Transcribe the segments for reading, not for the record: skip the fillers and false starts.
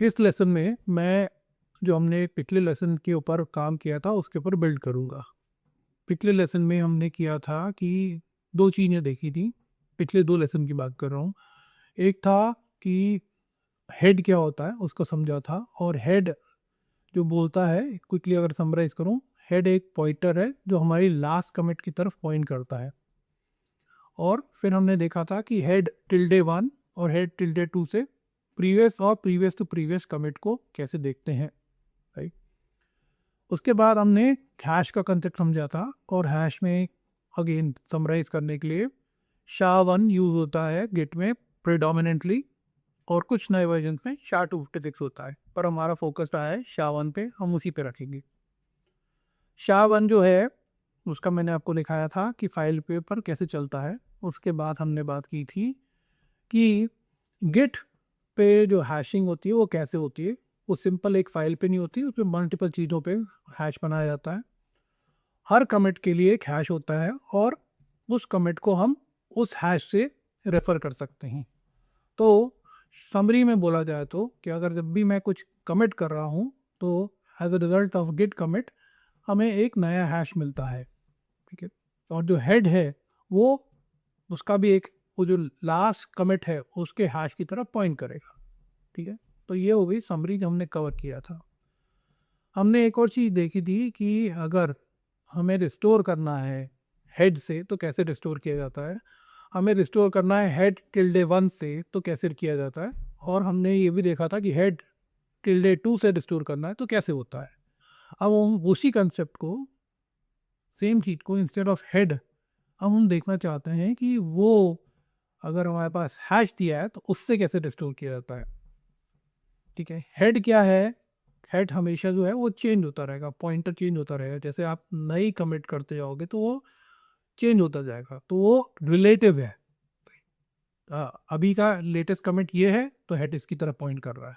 इस लेसन में मैं जो हमने पिछले लेसन के ऊपर काम किया था उसके ऊपर बिल्ड करूँगा। पिछले लेसन में हमने किया था कि दो चीज़ें देखी थी। पिछले दो लेसन की बात कर रहा हूँ। एक था कि हेड क्या होता है उसको समझा था, और हेड जो बोलता है, क्विकली अगर समराइज करूँ, हेड एक पॉइंटर है जो हमारी लास्ट कमिट की तरफ पॉइंट करता है। और फिर हमने देखा था कि हेड टिल्डे 1 और हेड टिल्डे 2 से प्रीवियस और प्रीवियस टू प्रीवियस कमिट को कैसे देखते हैं, राइट। उसके बाद हमने हैश का कंसेप्ट समझा था, और हैश में अगेन समराइज करने के लिए SHA-1 यूज होता है गिट में प्रिडोमिनेंटली, और कुछ नए वर्जन में SHA-256 होता है, पर हमारा फोकस रहा है SHA-1 पे, हम उसी पे रखेंगे। SHA-1 जो है उसका मैंने आपको दिखाया था कि फाइल पे पर कैसे चलता है। उसके बाद हमने बात की थी कि गिट पे जो हैशिंग होती है वो कैसे होती है। वो सिंपल एक फाइल पे नहीं होती, उसमें मल्टीपल चीज़ों पे हैश बनाया जाता है। हर कमिट के लिए एक हैश होता है, और उस कमिट को हम उस हैश से रेफर कर सकते हैं। तो समरी में बोला जाए तो कि अगर जब भी मैं कुछ कमिट कर रहा हूँ तो as a result of git commit हमें एक नया हैश मिलता है, ठीक है। और जो हेड है वो उसका भी एक, वो जो लास्ट कमिट है उसके हैश की तरफ पॉइंट करेगा, ठीक है। तो ये हो गई समरी जो हमने कवर किया था। हमने एक और चीज़ देखी थी कि अगर हमें रिस्टोर करना है हेड से तो कैसे रिस्टोर किया जाता है, हमें रिस्टोर करना है हेड टिल्डे 1 से तो कैसे किया जाता है, और हमने ये भी देखा था कि हेड टिल्डे 2 से रिस्टोर करना है तो कैसे होता है। अब हम उसी कंसेप्ट को, सेम चीज़ को, इंस्टेड ऑफ हेड अब हम देखना चाहते हैं कि वो अगर हमारे पास हैश दिया है तो उससे कैसे रिस्टोर किया जाता है, ठीक है। हेड क्या है, हेड हमेशा जो है वो चेंज होता रहेगा, पॉइंटर चेंज होता रहेगा। जैसे आप नई कमिट करते जाओगे तो वो चेंज होता जाएगा, तो वो रिलेटिव है। अभी का लेटेस्ट कमिट ये है तो हेड इसकी तरफ पॉइंट कर रहा है,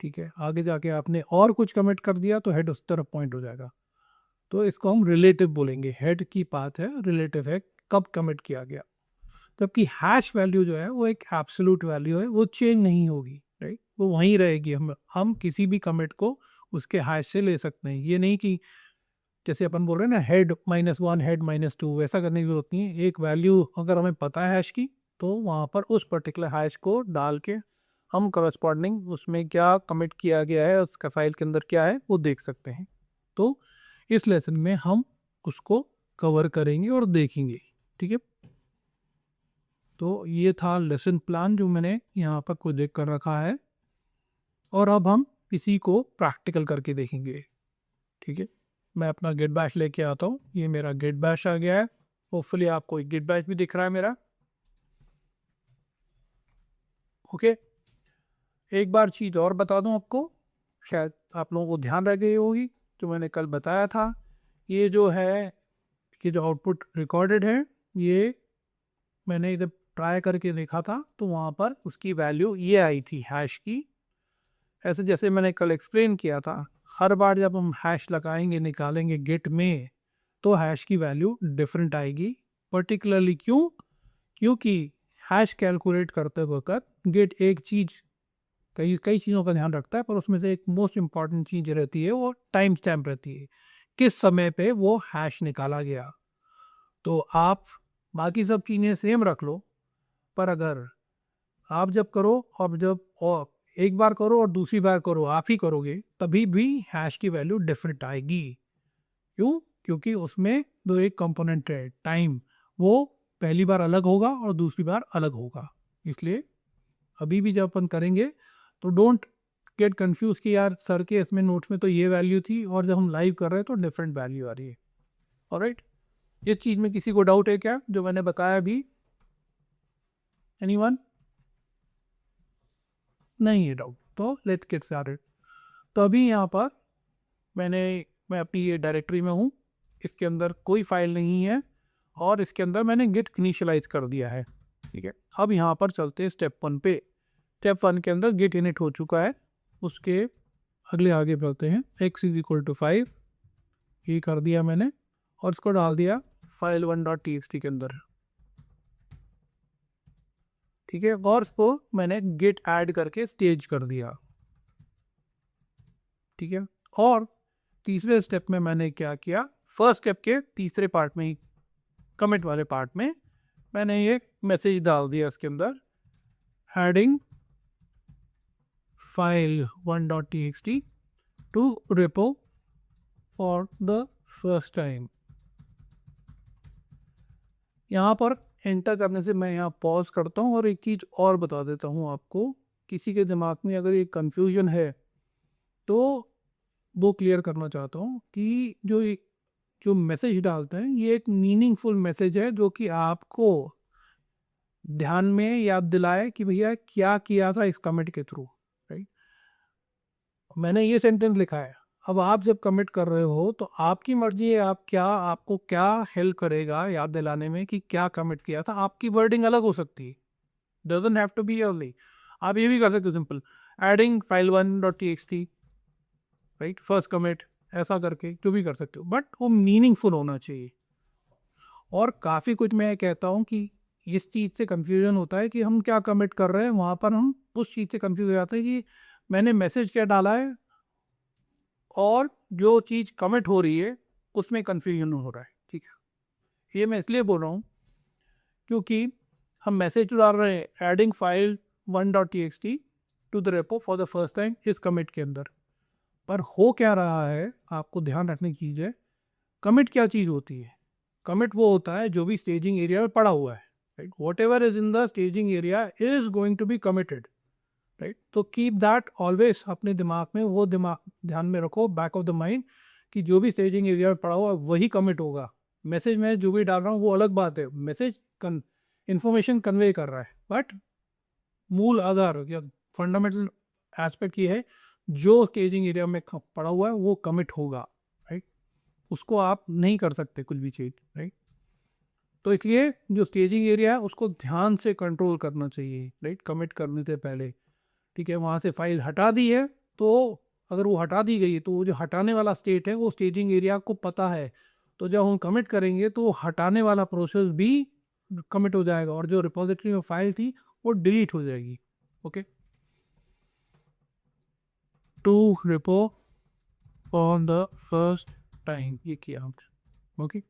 ठीक है। आगे जाके आपने और कुछ कमिट कर दिया तो हेड उस तरफ पॉइंट हो जाएगा। तो इसको हम रिलेटिव बोलेंगे, हेड की पाथ है, रिलेटिव है कब कमिट किया गया। जबकि हैश वैल्यू जो है वो एक एब्सोल्यूट वैल्यू है, वो चेंज नहीं होगी, राइट, वो वहीं रहेगी। हम किसी भी कमिट को उसके हैश से ले सकते हैं। ये नहीं कि जैसे अपन बोल रहे हैं ना हेड -1 हेड -2, वैसा करने की जरूरत नहीं है। एक वैल्यू अगर हमें पता है हैश की तो वहाँ पर उस पर्टिकुलर हैश को डाल के हम करस्पॉन्डिंग उसमें क्या कमिट किया गया है, उसका फाइल के अंदर क्या है वो देख सकते हैं। तो इस लेसन में हम उसको कवर करेंगे और देखेंगे, ठीक है। तो ये था लेसन प्लान जो मैंने यहाँ पर कोई देख कर रखा है, और अब हम इसी को प्रैक्टिकल करके देखेंगे, ठीक है। मैं अपना गेट बैश लेके आता हूँ। ये मेरा गेट बैश आ गया है। होपफुली आपको एक गेट बैश भी दिख रहा है मेरा, ओके। एक बार चीज़ और बता दूँ आपको, शायद आप लोगों को ध्यान रह गई होगी, जो मैंने कल बताया था। ये जो है, ये जो आउटपुट रिकॉर्डेड है, ये मैंने इधर ट्राई करके देखा था तो वहाँ पर उसकी वैल्यू ये आई थी हैश की। ऐसे जैसे मैंने कल एक्सप्लेन किया था, हर बार जब हम हैश लगाएंगे निकालेंगे गेट में तो हैश की वैल्यू डिफरेंट आएगी। पर्टिकुलरली क्यों? क्योंकि हैश कैलकुलेट करते वक्त गेट एक चीज़, कई कई चीज़ों का ध्यान रखता है, पर उसमें से एक मोस्ट इम्पॉर्टेंट चीज़ रहती है, वो टाइम स्टैम्प रहती है, किस समय पे वो हैश निकाला गया। तो आप बाकी सब चीज़ें सेम रख लो, पर अगर आप जब करो और जब और एक बार करो और दूसरी बार करो आप ही करोगे तभी भी हैश की वैल्यू डिफरेंट आएगी। क्यों? क्योंकि उसमें जो एक कंपोनेंट है टाइम, वो पहली बार अलग होगा और दूसरी बार अलग होगा। इसलिए अभी भी जब अपन करेंगे तो डोंट गेट कंफ्यूज कि यार सर के इसमें नोट्स में तो ये वैल्यू थी और जब हम लाइव कर रहे हैं तो डिफरेंट वैल्यू आ रही है। ऑलराइट, इस चीज़ में किसी को डाउट है क्या जो मैंने बताया अभी? एनीवन? नहीं है डाउट, तो लेट्स गेट स्टार्टेड। तो अभी यहाँ पर मैं अपनी ये डायरेक्टरी में हूँ, इसके अंदर कोई फाइल नहीं है, और इसके अंदर मैंने गिट इनिशियलाइज कर दिया है, ठीक है। अब यहाँ पर चलते हैं स्टेप 1 पे। स्टेप 1 के अंदर गिट इनिट हो चुका है, उसके अगले आगे बढ़ते हैं। x=5 ये कर दिया मैंने, और इसको डाल दिया file1.txt के अंदर, ठीक है। और इसको मैंने गिट ऐड करके स्टेज कर दिया। ठीक है। और तीसरे स्टेप में मैंने क्या किया, फर्स्ट स्टेप के तीसरे पार्ट में ही, कमिट वाले पार्ट में मैंने ये मैसेज डाल दिया इसके अंदर, adding file 1.txt to repo for the first time. यहाँ पर एंटर करने से मैं यहाँ पॉज करता हूँ और एक चीज़ और बता देता हूँ आपको, किसी के दिमाग में अगर ये कंफ्यूजन है तो वो क्लियर करना चाहता हूँ कि जो मैसेज डालते हैं ये एक मीनिंगफुल मैसेज है जो कि आपको ध्यान में याद दिलाए कि भैया क्या किया था इस कमेंट के थ्रू, राइट। मैंने ये सेंटेंस लिखा है, अब आप जब कमिट कर रहे हो तो आपकी मर्जी है, आपको क्या हेल्प करेगा याद दिलाने में कि क्या कमिट किया था। आपकी वर्डिंग अलग हो सकती है, doesn't have to be early. आप ये भी कर सकते हो simple, adding file 1.txt, right, first commit, ऐसा करके जो भी कर सकते हो, बट वो मीनिंगफुल होना चाहिए। और काफ़ी कुछ मैं कहता हूँ कि इस चीज़ से कंफ्यूजन होता है कि हम क्या कमिट कर रहे हैं, वहाँ पर हम उस चीज़ से कंफ्यूज हो जाते हैं कि मैंने मैसेज क्या डाला है और जो चीज़ कमिट हो रही है उसमें कंफ्यूजन हो रहा है, ठीक है। ये मैं इसलिए बोल रहा हूँ क्योंकि हम मैसेज डाल रहे हैं adding file 1.txt to the repo for the first time इस कमिट के अंदर, पर हो क्या रहा है आपको ध्यान रखने की चीज़ है, कमिट क्या चीज़ होती है। कमिट वो होता है जो भी स्टेजिंग एरिया में पड़ा हुआ है, right, whatever is in the staging area is going to be committed, right. तो कीप दैट ऑलवेज अपने दिमाग में, वो दिमाग ध्यान में रखो, बैक ऑफ द माइंड, कि जो भी स्टेजिंग एरिया में पड़ा हुआ है वही कमिट होगा। मैसेज में जो भी डाल रहा हूँ वो अलग बात है, मैसेज इंफॉर्मेशन कन्वे कर रहा है, बट मूल आधार या फंडामेंटल एस्पेक्ट ये है, जो स्टेजिंग एरिया में पड़ा हुआ है वो कमिट होगा, राइट। उसको आप नहीं कर सकते कुछ भी चीज़, राइट। तो इसलिए जो स्टेजिंग एरिया है उसको ध्यान से कंट्रोल करना चाहिए, राइट, कमिट करने से पहले, ठीक है। वहाँ से फाइल हटा दी है तो अगर वो हटा दी गई है तो वो जो हटाने वाला स्टेट है वो स्टेजिंग एरिया को पता है, तो जब हम कमिट करेंगे तो हटाने वाला प्रोसेस भी कमिट हो जाएगा और जो रिपोजिटरी में फाइल थी वो डिलीट हो जाएगी, okay. To repo on the first time, ये किया हमने, ओके।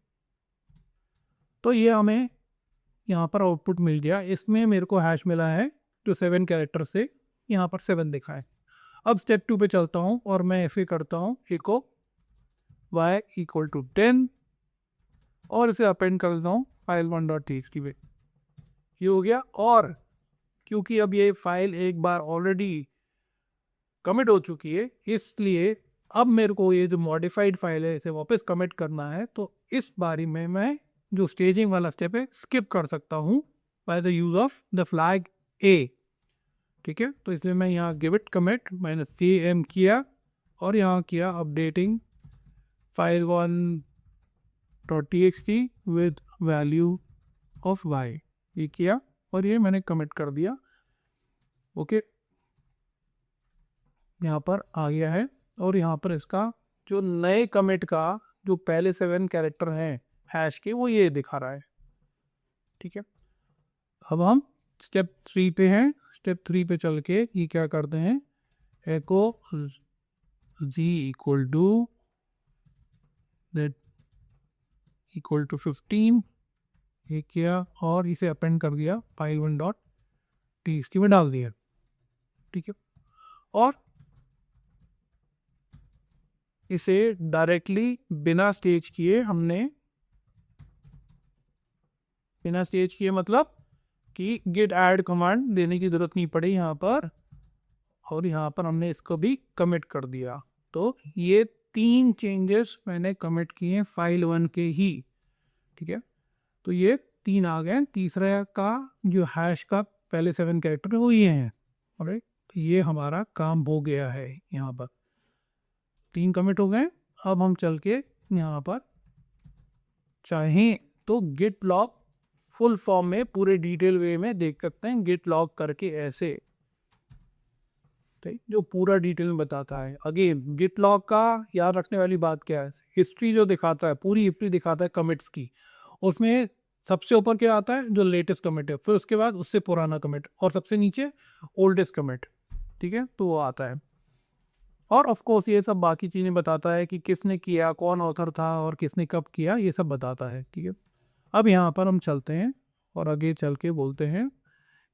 तो ये हमें यहाँ पर आउटपुट मिल गया, इसमें मेरे को हैश मिला है जो 7 कैरेक्टर से यहाँ पर 7 दिखा है। अब स्टेप 2 पे चलता हूँ और मैं ऐसे करता हूँ इको y इक्वल टू 10 और इसे अपेंड कर देता हूँ फाइल 1.txt पे, ये हो गया। और क्योंकि अब ये फाइल एक बार ऑलरेडी कमिट हो चुकी है, इसलिए अब मेरे को ये जो मॉडिफाइड फाइल है इसे वापस कमिट करना है, तो इस बारी में मैं जो स्टेजिंग वाला स्टेप है स्किप कर सकता हूँ by the use of the flag A, ठीक है। तो इसलिए मैं यहाँ गिव इट कमिट मैंने cm किया और यहाँ किया updating file 1.txt with value of y, ये किया और ये मैंने कमिट कर दिया, ओके। यहाँ पर आ गया है और यहाँ पर इसका जो नए कमिट का जो पहले 7 कैरेक्टर हैं हैश के वो ये दिखा रहा है, ठीक है। अब हम स्टेप 3 पे हैं, स्टेप 3 पे चल के ये क्या करते हैं, एको z equal to that equal to 15, ये किया और इसे अपेंड कर दिया फाइल 1.txt में डाल दिया, ठीक है। और इसे डायरेक्टली बिना स्टेज किए मतलब कि गिट ऐड कमांड देने की ज़रूरत नहीं पड़ी यहाँ पर, और यहाँ पर हमने इसको भी कमिट कर दिया। तो ये 3 चेंजेस मैंने कमिट किए हैं फाइल 1 के ही, ठीक है। तो ये 3 आ गए, तीसरा का जो हैश का पहले 7 कैरेक्टर है वो ये हैं, ऑलराइट। तो ये हमारा काम हो गया है, यहाँ पर 3 कमिट हो गए। अब हम चल के यहाँ पर चाहें तो गिट लॉग फुल फॉर्म में पूरे डिटेल वे में देख सकते हैं, गिट लॉग करके ऐसे, ठीक, जो पूरा डिटेल में बताता है। अगेन गिट लॉग का याद रखने वाली बात क्या है, हिस्ट्री जो दिखाता है, पूरी हिस्ट्री दिखाता है कमिट्स की, उसमें सबसे ऊपर क्या आता है, जो लेटेस्ट कमिट है, फिर उसके बाद उससे पुराना कमिट और सबसे नीचे ओल्डेस्ट कमिट, ठीक है, तो वो आता है। और ऑफ कोर्स ये सब बाकी चीज़ें बताता है कि किसने किया, कौन ऑथर था और किसने कब किया, ये सब बताता है। ठीक है, अब यहाँ पर हम चलते हैं और आगे चल के बोलते हैं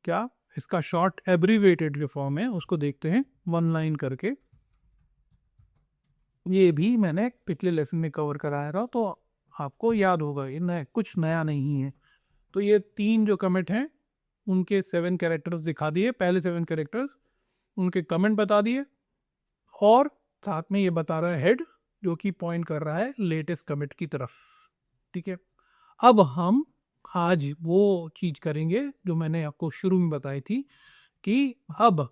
क्या इसका शॉर्ट एब्रीवेटेड जो फॉर्म है उसको देखते हैं, वन लाइन करके। ये भी मैंने पिछले लेसन में कवर कराया था, तो आपको याद होगा, ये नया कुछ नया नहीं है। तो ये 3 जो कमेंट हैं उनके 7 कैरेक्टर्स दिखा दिए, पहले 7 कैरेक्टर्स, उनके कमेंट बता दिए, और साथ में ये बता रहा है हेड जो कि पॉइंट कर रहा है लेटेस्ट कमिट की तरफ। ठीक है, अब हम आज वो चीज़ करेंगे जो मैंने आपको शुरू में बताई थी कि अब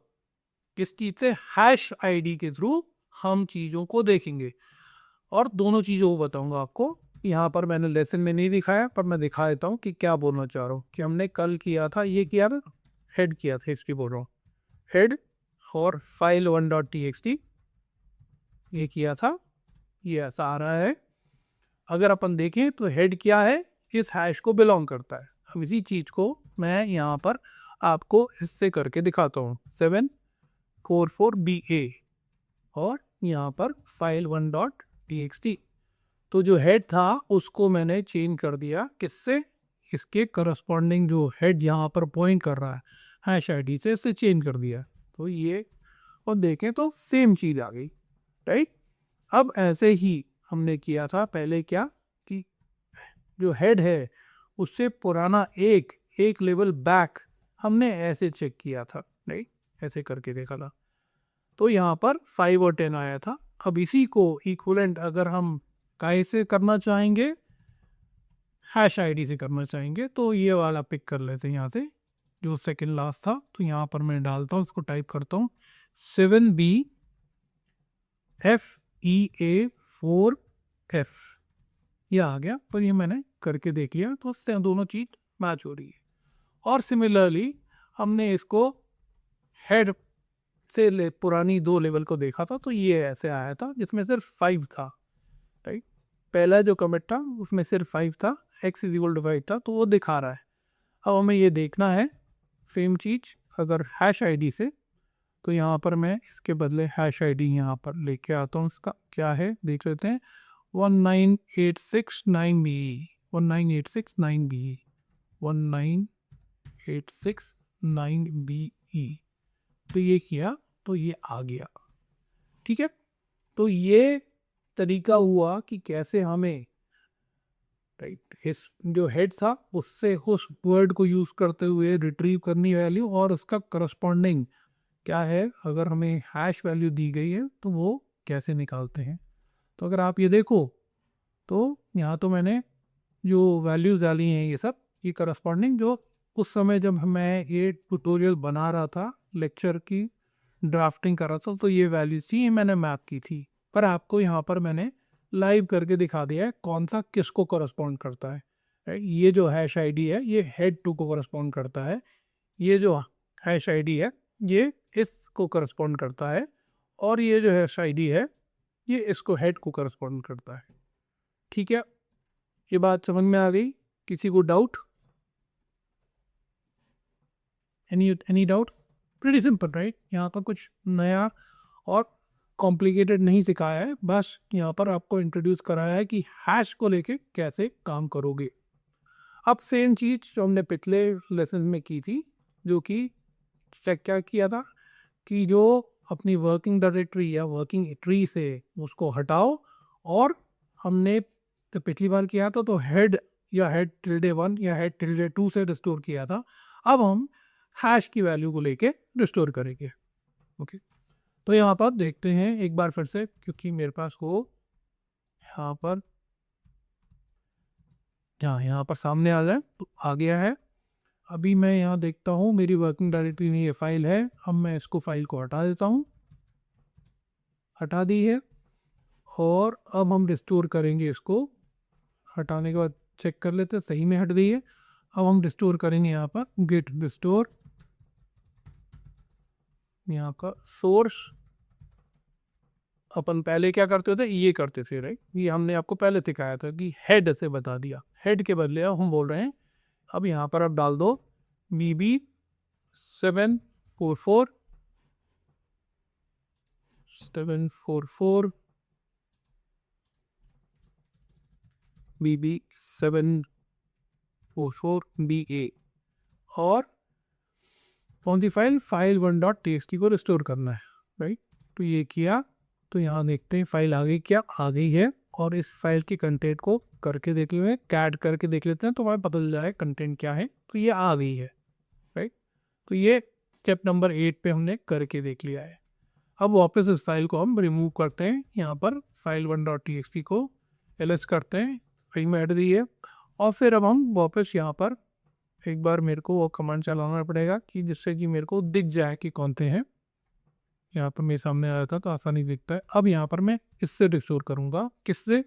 किस चीज़ से, हैश आईडी के थ्रू हम चीज़ों को देखेंगे, और दोनों चीज़ों को बताऊंगा आपको। यहाँ पर मैंने लेसन में नहीं दिखाया, पर मैं दिखा देता हूँ कि क्या बोलना चाह रहा हूँ। कि हमने कल किया था, ये किया था, हेड किया था, हिस्ट्री बोल रहा हूँ, हेड और फाइल 1.txt ये किया था, ये ऐसा आ रहा है। अगर अपन देखें तो हेड क्या है, इस हैश को बिलोंग करता है। अब इसी चीज़ को मैं यहाँ पर आपको इससे करके दिखाता हूँ, 744BA और यहाँ पर फाइल 1.txt। तो जो हेड था उसको मैंने चेंज कर दिया, किससे, इसके करस्पॉन्डिंग जो हेड यहाँ पर पॉइंट कर रहा है हैश आईडी से, इससे चेंज कर दिया। तो ये, और देखें तो सेम चीज़ आ गई, राइट। अब ऐसे ही हमने किया था पहले, क्या कि जो हेड है उससे पुराना एक लेवल बैक हमने ऐसे चेक किया था, राइट, ऐसे करके देखा था। तो यहाँ पर 5 और 10 आया था। अब इसी को इक्वलेंट अगर हम कैसे करना चाहेंगे, हैश आईडी से करना चाहेंगे, तो ये वाला पिक कर लेते हैं यहाँ से, जो सेकंड लास्ट था। तो यहाँ पर मैं डालता हूँ, इसको टाइप करता हूँ 7BFEA4F, ये आ गया। पर ये मैंने करके देख लिया, तो उससे दोनों चीज़ मैच हो रही है। और सिमिलरली हमने इसको हेड से पुरानी 2 लेवल को देखा था, तो ये ऐसे आया था जिसमें सिर्फ 5 था, राइट। पहला जो कमिट था उसमें सिर्फ 5 था, x इज इक्वल टू 5 था, तो वो दिखा रहा है। अब हमें ये देखना है सेम चीज़ अगर हैश आईडी से, तो यहाँ पर मैं इसके बदले हैश आईडी यहाँ पर लेके आता हूँ। इसका क्या है देख लेते हैं, 19869BE, 19869BE, 19869BE। तो ये किया तो ये आ गया, ठीक है। तो ये तरीका हुआ कि कैसे हमें, राइट, इस जो हेड था उससे उस वर्ड को यूज़ करते हुए रिट्रीव करनी वैल्यू, और उसका करस्पॉन्डिंग क्या है, अगर हमें हैश वैल्यू दी गई है तो वो कैसे निकालते हैं। तो अगर आप ये देखो, तो यहाँ तो मैंने जो वैल्यूज़ डाली हैं ये सब, ये करस्पॉन्डिंग जो उस समय जब मैं ये ट्यूटोरियल बना रहा था, लेक्चर की ड्राफ्टिंग कर रहा था, तो ये वैल्यूज थी, ये मैंने मैप की थी। पर आपको यहाँ पर मैंने लाइव करके दिखा दिया है कौन सा किसको करस्पॉन्ड करता है, राइट। ये जो हैश आईडी है ये हेड 2 को करस्पॉन्ड करता है, ये जो हैश आईडी है ये इसको करस्पॉन्ड करता है, और ये जो हैश आईडी है ये इसको हेड को करस्पॉन्ड करता है। ठीक है, ये बात समझ में आ गई? किसी को doubt? Any doubt? Pretty simple, right. यहाँ पर कुछ नया और कॉम्प्लिकेटेड नहीं सिखाया है, बस यहाँ पर आपको इंट्रोड्यूस कराया है कि हैश को लेके कैसे काम करोगे। अब सेम चीज़ जो हमने पिछले लेसन में की थी, जो कि चेक क्या किया था कि जो अपनी वर्किंग डायरेक्टरी या वर्किंग ट्री से उसको हटाओ, और हमने तो पिछली बार किया था तो हेड या हेड टिल्डे 1 या हेड टिल्डे 2 से रिस्टोर किया था। अब हम हैश की वैल्यू को लेके रिस्टोर करेंगे। ओके, तो यहाँ पर देखते हैं एक बार फिर से, क्योंकि मेरे पास वो यहाँ पर यहाँ पर सामने आ जाए तो आ गया है। अभी मैं यहाँ देखता हूँ मेरी वर्किंग डायरेक्टरी में ये फाइल है। अब मैं इसको फाइल को हटा देता हूँ, हटा दी है, और अब हम रिस्टोर करेंगे इसको। हटाने के बाद चेक कर लेते हैं सही में हट गई है। अब हम रिस्टोर करेंगे यहाँ पर गेट रिस्टोर, यहाँ का सोर्स। अपन पहले क्या करते थे, ये करते थे, राइट। ये हमने आपको पहले सिखाया था कि हेड से बता दिया, हेड के बदले अब हम बोल रहे हैं, अब यहाँ पर आप डाल दो BB744 744 BB 744 BA और कौन सी फाइल 1.txt को रिस्टोर करना है, राइट। तो ये किया, तो यहाँ देखते हैं फाइल आ गई क्या, आ गई है। और इस फाइल की कंटेंट को करके देख लेते हैं, कैट करके देख लेते हैं, तो हमें पता चल जाए कंटेंट क्या है। तो ये आ गई है, राइट। तो ये स्टेप नंबर 8 पे हमने करके देख लिया है। अब वापस इस फाइल को हम रिमूव करते हैं, यहाँ पर फाइल 1.txt को ls करते हैं, फाइल में ऐड दी है। और फिर अब हम वापस यहाँ पर एक बार मेरे को वो कमांड चलाना पड़ेगा कि जिससे कि मेरे को दिख जाए कि कौन से हैं। यहाँ पर मेरे सामने आया था तो आसानी दिखता है। अब यहाँ पर मैं इससे रिस्टोर करूँगा, किससे,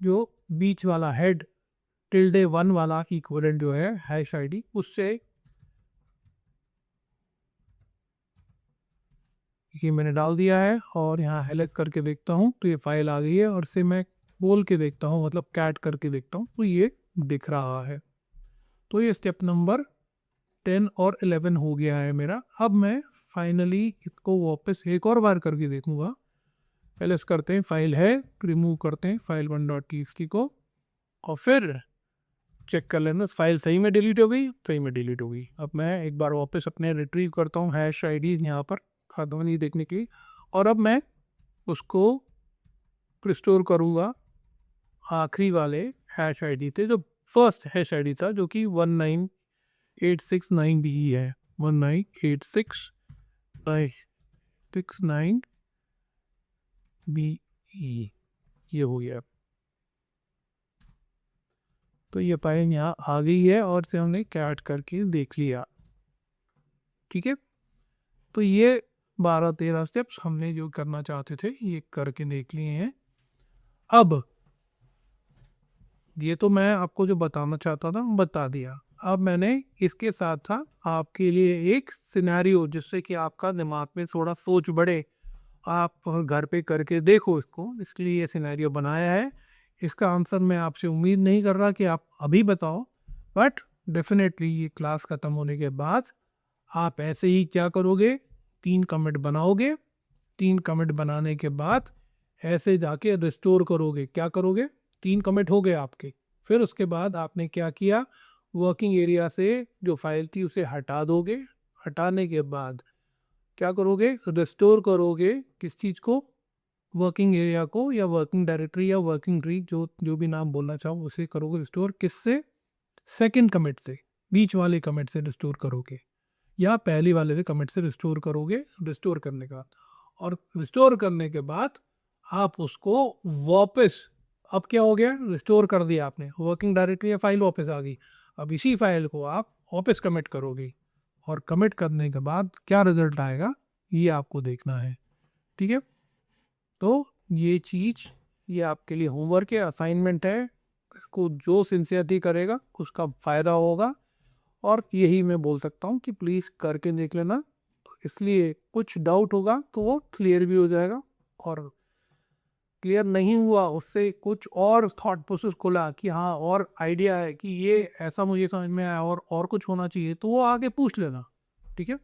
जो बीच वाला हेड ~1 वाला इक्विवेलेंट जो है हैश आईडी, उससे। ये मैंने डाल दिया है और यहाँ हेलेक्ट करके देखता हूँ तो ये फाइल आ गई है। और इसे मैं बोल के देखता हूँ, मतलब कैट करके देखता हूँ, तो ये दिख रहा है। तो ये स्टेप नंबर 10 और 11 हो गया है मेरा। अब मैं फाइनली इसको वापस एक और बार करके देखूंगा। ls करते हैं, फाइल है, रिमूव करते हैं फाइल 1.txt को और फिर चेक कर लेना फाइल सही में डिलीट हो गई, सही में डिलीट हो गई। अब मैं एक बार वापस अपने रिट्रीव करता हूँ हैश आईडी यहाँ पर खाता नहीं देखने की, और अब मैं उसको रिस्टोर करूँगा आखिरी वाले हैश आईडी थे, जो फर्स्ट हैश आईडी था, जो कि 19869 BE है। 19869 BE ये हो गया। तो ये फाइल यहाँ आ गई है और इसे हमने कैट करके देख लिया, ठीक है। तो ये 12-13 स्टेप्स हमने जो करना चाहते थे ये करके देख लिए हैं। अब ये तो मैं आपको जो बताना चाहता था बता दिया। अब मैंने इसके साथ था आपके लिए एक सिनेरियो, जिससे कि आपका दिमाग में थोड़ा सोच बढ़े, आप घर पे करके देखो इसको, इसलिए ये सिनेरियो बनाया है। इसका आंसर मैं आपसे उम्मीद नहीं कर रहा कि आप अभी बताओ, बट डेफिनेटली ये क्लास ख़त्म होने के बाद आप ऐसे ही क्या करोगे, 3 कमेंट बनाओगे। 3 कमेंट बनाने के बाद ऐसे जाके रिस्टोर करोगे। क्या करोगे, 3 कमेंट हो गए आपके। फिर उसके बाद आपने क्या किया, वर्किंग एरिया से जो फाइल थी उसे हटा दोगे। हटाने के बाद क्या करोगे, रिस्टोर करोगे किस चीज़ को, वर्किंग एरिया को, या वर्किंग डायरेक्टरी या वर्किंग ट्री, जो भी नाम बोलना चाहो उसे करोगे रिस्टोर। किससे, सेकंड कमिट से, बीच वाले कमिट से रिस्टोर करोगे, या पहली वाले से कमिट से रिस्टोर करोगे। रिस्टोर करने का, और रिस्टोर करने के बाद आप उसको वापस, अब क्या हो गया, रिस्टोर कर दिया आपने, वर्किंग डायरेक्टरी या फाइल वापस आ गई। अब इसी फाइल को आप वापस कमिट करोगे, और कमिट करने के बाद क्या रिजल्ट आएगा ये आपको देखना है, ठीक है। तो ये चीज़, ये आपके लिए होमवर्क है, असाइनमेंट है। इसको जो सिंसियरिटी करेगा उसका फ़ायदा होगा, और यही मैं बोल सकता हूँ कि प्लीज़ करके देख लेना। तो इसलिए कुछ डाउट होगा तो वो क्लियर भी हो जाएगा, और क्लियर नहीं हुआ उससे कुछ और थॉट प्रोसेस खुला कि हाँ और आइडिया है कि ये ऐसा मुझे समझ में आया और कुछ होना चाहिए, तो वो आगे पूछ लेना, ठीक है।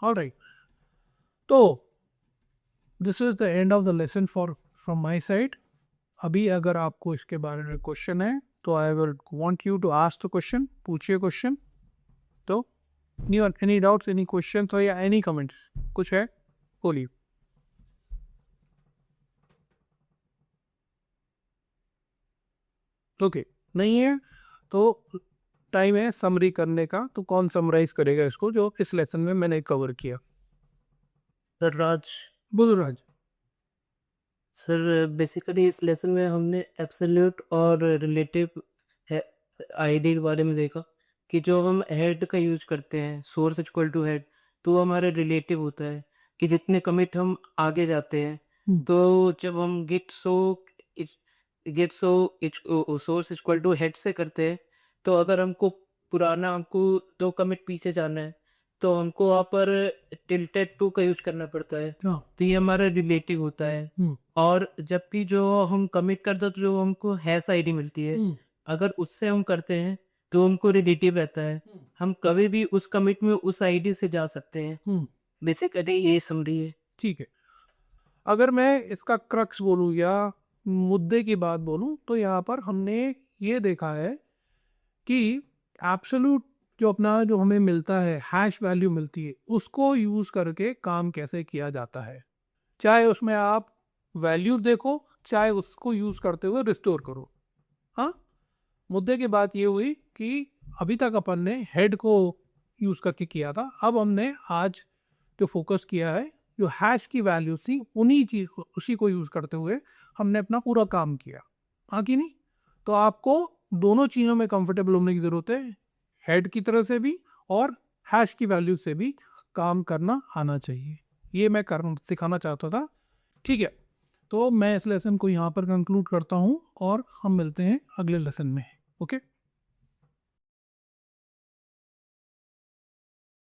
ऑलराइट, तो this is the end of the lesson for from my side. अभी अगर आपको इसके बारे में क्वेश्चन है तो I will want you to ask the question, पूछिए क्वेश्चन। तो एनी डाउट्स, एनी क्वेश्चन तो या एनी कमेंट्स, कुछ है बोलिए। ओके, नहीं है तो टाइम है समरी करने का। तो कौन समराइज करेगा इसको जो इस लेसन में मैंने कवर किया। सर राज। बोलो राज। सर बेसिकली इस लेसन में हमने एब्सोल्यूट और रिलेटिव आईडी के बारे में देखा कि जो हम हेड का यूज करते हैं, सोर्स इक्वल टू हेड, तो वो हमारे रिलेटिव होता है कि जितने कमिट हम आगे जाते हैं, तो जब हम git so source equal to head से करते हैं, तो अगर हमको हमको 2 कमिट पीछे जाना है तो हमको वहाँ पर टिल्टेड टू का यूज करना पड़ता है। तो ये हमारा रिलेटिव होता है। और जब भी जो हम कमिट करते हैं तो जो हमको हैश आईडी मिलती है, अगर उससे हम करते हैं तो हमको रिलेटिव रहता है। हम कभी भी उस कमिट में उस आईडी से जा सकते हैं। बेसिकली ये समरी है। ठीक है, अगर मैं इसका क्रक्स बोलूँ या मुद्दे की बात बोलूँ तो यहाँ पर हमने ये देखा है कि एब्सोल्यूट जो हमें मिलता है, हैश वैल्यू मिलती है, उसको यूज़ करके काम कैसे किया जाता है। चाहे उसमें आप वैल्यू देखो, चाहे उसको यूज़ करते हुए रिस्टोर करो। हाँ, मुद्दे की बात ये हुई कि अभी तक अपन ने हेड को यूज़ करके किया था, अब हमने आज जो फोकस किया है, जो हैश की वैल्यू थी, उसी को यूज़ करते हुए हमने अपना पूरा काम किया। हाँ कि नहीं? तो आपको दोनों चीज़ों में कंफर्टेबल होने की ज़रूरत है, हेड की तरह से भी और हैश की वैल्यू से भी काम करना आना चाहिए। ये मैं सिखाना चाहता था। ठीक है, तो मैं इस लेसन को यहाँ पर कंक्लूड करता हूँ और हम मिलते हैं अगले लेसन में। ओके।